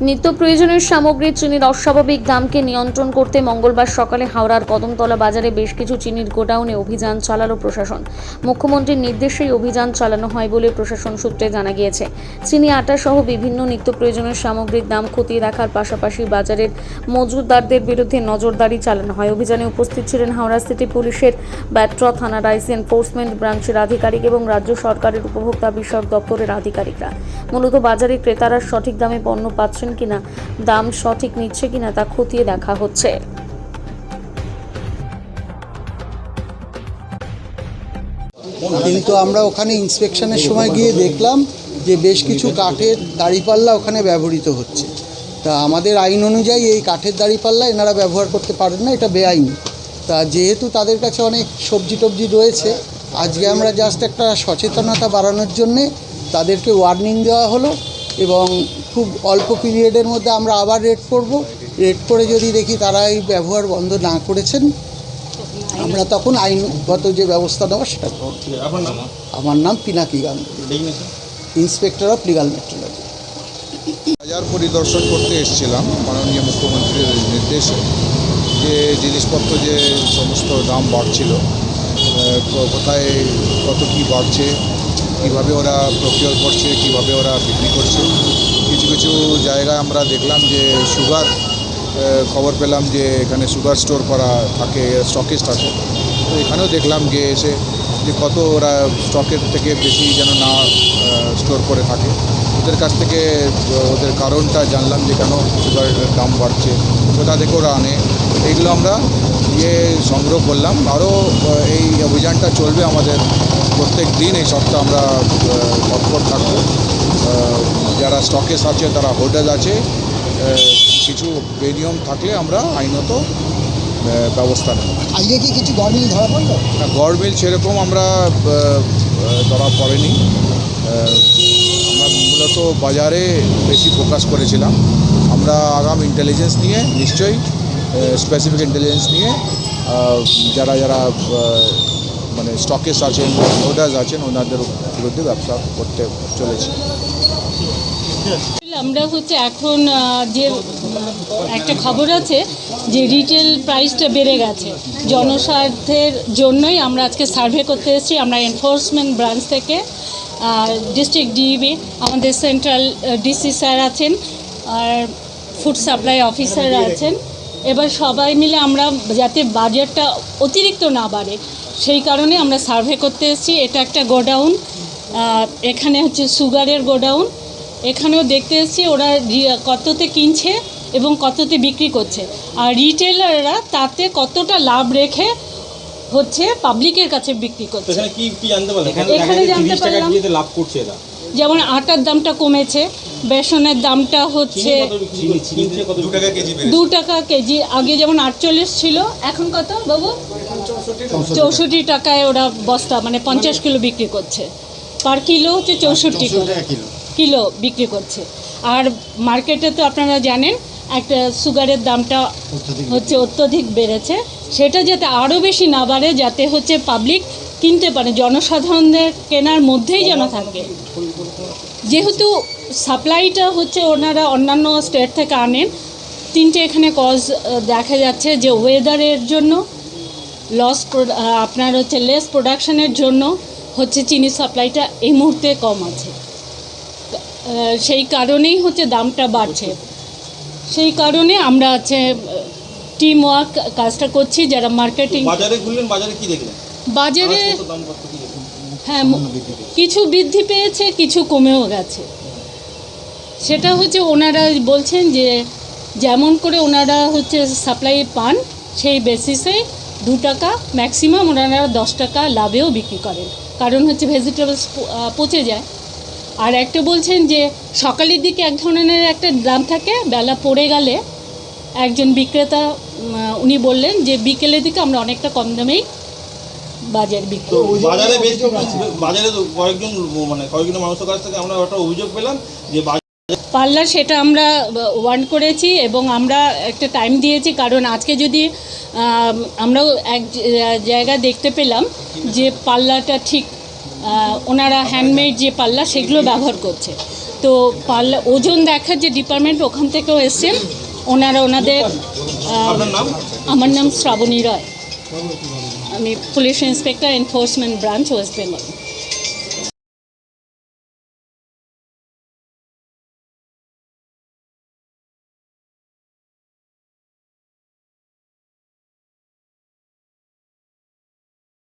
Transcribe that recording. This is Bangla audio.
নিত্য প্রয়োজনীয় সামগ্রীর চিনির অস্বাভাবিক দামকে নিয়ন্ত্রণ করতে মঙ্গলবার সকালে হাওড়ার কদমতলা বাজারে বেশ কিছু চিনির গোডাউনে অভিযান চালালো প্রশাসন। মুখ্যমন্ত্রীর নির্দেশেই অভিযান চালানো হয় বলে প্রশাসন সূত্রে জানা গিয়েছে। চিনি, আটা সহ বিভিন্ন নিত্য প্রয়োজনীয় সামগ্রীর দাম খতিয়ে রাখার পাশাপাশি বাজারের মজুতদারদের বিরুদ্ধে নজরদারি চালানো হয়। অভিযানে উপস্থিত ছিলেন হাওড়া সিটি পুলিশের ব্যাট্রা থানার আইসি এনফোর্সমেন্ট ব্রাঞ্চের আধিকারিক এবং রাজ্য সরকারের উপভোক্তা বিষয়ক দপ্তরের আধিকারিকরা। মূলত বাজারে ক্রেতারা সঠিক দামে পণ্য পাচ্ছেন কিনা, দাম সঠিক নিচ্ছে কিনা তা খতিয়ে দেখা হচ্ছে। কিন্তু আমরা ওখানে ইন্সপেকশনের সময় গিয়ে দেখলাম যে বেশ কিছু কাঠের দাঁড়িপাল্লা ওখানে ব্যবহৃত হচ্ছে। তা আমাদের আইন অনুযায়ী এই কাঠের দাঁড়িপাল্লা এনারা ব্যবহার করতে পারেন না, এটা বেআইনি। তা যেহেতু তাদের কাছে অনেক সবজি টবজি রয়েছে, আজকে আমরা জাস্ট একটা সচেতনতা বাড়ানোর জন্যে তাদেরকে ওয়ার্নিং দেওয়া হলো এবং খুব অল্প পিরিয়ডের মধ্যে আমরা আবার রেড করব। রেড করে যদি দেখি তারা এই ব্যবহার বন্ধ না করেছেন, আমরা তখন আইনগত যে ব্যবস্থা দেওয়া সেটা করব। আমার নাম Pinaki Ganguly, inspector of legal metrology. বাজার পরিদর্শন করতে এসেছিলাম মাননীয় মুখ্যমন্ত্রীর নির্দেশে, যে জিনিসপত্র যে সমস্ত দাম বাড়ছিল, কোথায় কত কী বাড়ছে, কীভাবে ওরা প্রকিওর করছে, কীভাবে ওরা বিক্রি করছে। কিছু কিছু জায়গায় আমরা দেখলাম যে সুগার, খবর পেলাম যে এখানে সুগার স্টোর করা থাকে, স্টকিস্ট আছে। তো এখানেও দেখলাম গিয়ে এসে যে কত ওরা স্টকের থেকে বেশি যেন না স্টোর করে থাকে। ওদের কাছ থেকে ওদের কারণটা জানলাম যে কেন সুগারের দাম বাড়ছে, কোথা থেকে ওরা আনে। এইগুলো আমরা সংগ্রহ করলাম। আরও এই অভিযানটা চলবে আমাদের প্রত্যেক দিন। এই সপ্তাহে আমরা তৎপর থাকবো। যারা স্টকেস আছে, তারা হোল্ডার আছে, কিছু বেনিয়ম থাকলে আমরা আইনত ব্যবস্থা নেব। আজকে কি কিছু গরমিল ধরা পড়লো? না, গরমিল সেরকম আমরা ধরা পড়েনি। আমরা মূলত বাজারে বেশি ফোকাস করেছিলাম। আমরা আগাম ইন্টেলিজেন্স নিয়ে, নিশ্চয়ই স্পেসিফিক ইন্টেলিজেন্স নিয়ে যারা যারা মানে স্টকেস আছেন, হোল্ডার্স আছেন, ওনাদের বিরুদ্ধে ব্যবসা করতে চলেছি। আমরা এখন যে একটা খবর আছে যে রিটেল প্রাইসটা বেড়ে গেছে, জনস্বার্থের জন্যই আমরা আজকে সার্ভে করতে এসেছি। আমরা এনফোর্সমেন্ট ব্রাঞ্চ থেকে ডিস্ট্রিক্ট ডিইবি, আমাদের সেন্ট্রাল ডিসি স্যার আছেন, আর ফুড সাপ্লাই অফিসাররা আছেন। এবার সবাই মিলে আমরা যাতে বাজারটা অতিরিক্ত না বাড়ে সেই কারণে আমরা সার্ভে করতে এসেছি। এটা একটা গোডাউন, এখানে সুগারের গোডাউন। এখানেও দেখতে এসেছি ওরা কততে কিনছে এবং কততে বিক্রি করছে, আর রিটেলাররা তাতে কতটা লাভ রেখে পাবলিকের কাছে বিক্রি করছে। এখানে জানতে পারলাম যেমন আটার দামটা কমেছে, বেসনের দামটা 2 টাকা কেজি। আগে যেমন 48 ছিল, এখন কত বাবু? 64 টাকায় ওরা বস্তা, মানে 50 কিলো বিক্রি করছে। পার কিলো 64 কিলো বিক্রি করছে। আর মার্কেটে তো আপনারা জানেন একটা সুগারের দামটা অত্যধিক বেড়েছে। সেটা যাতে আরও বেশি না বাড়ে, যাতে পাবলিক কিনতে পারে, জনসাধারণদের কেনার মধ্যেই যেন থাকে। যেহেতু সাপ্লাইটা ওনারা অন্যান্য স্টেট থেকে আনেন, 3টে এখানে কজ দেখা যাচ্ছে যে ওয়েদারের জন্য, আপনার লেস প্রোডাকশনের জন্য চিনি সাপ্লাইটা এই মুহূর্তে কম আছে। সেই কারণেই দামটা বাড়ছে। সেই কারণে আমরা টিম ওয়ার্ক কাজটা করছি, যারা মার্কেটিং। বাজারে হ্যাঁ, কিছু বৃদ্ধি পেয়েছে, কিছু কমেও গেছে। সেটা ওনারা বলছেন যে যেমন করে ওনারা সাপ্লাই পান সেই বেসিসে 2 টাকা ম্যাক্সিমাম ওনারা 10 টাকা লাভেও বিক্রি করেন, কারণ ভেজিটেবলস পচে যায়। আর একটা বলছেন যে সকালের দিকে এক ধরনের একটা দাম থাকে, বেলা পড়ে গেলে একজন বিক্রেতা উনি বললেন যে বিকেলের দিকে আমরা অনেকটা কম দামেই বাজারে বিক্রি করি। বাজারে কয়েকজন মানুষের কাছ থেকে আমরা একটা অভিযোগ পেলাম যে পাল্লা, সেটা আমরা ওয়ার্ন করেছি এবং আমরা একটা টাইম দিয়েছি, কারণ আজকে যদি আমরাও এক জায়গায় দেখতে পেলাম যে পাল্লাটা ঠিক ওনারা হ্যান্ডমেড যে পাল্লা সেগুলো ব্যবহার করছে। তো পাল্লা ওজন দেখার যে ডিপার্টমেন্ট ওখান থেকেও এসছেন, ওনাদের আপনার নাম? আমার নাম শ্রাবণী রায়, আমি police inspector enforcement branch West Bengal.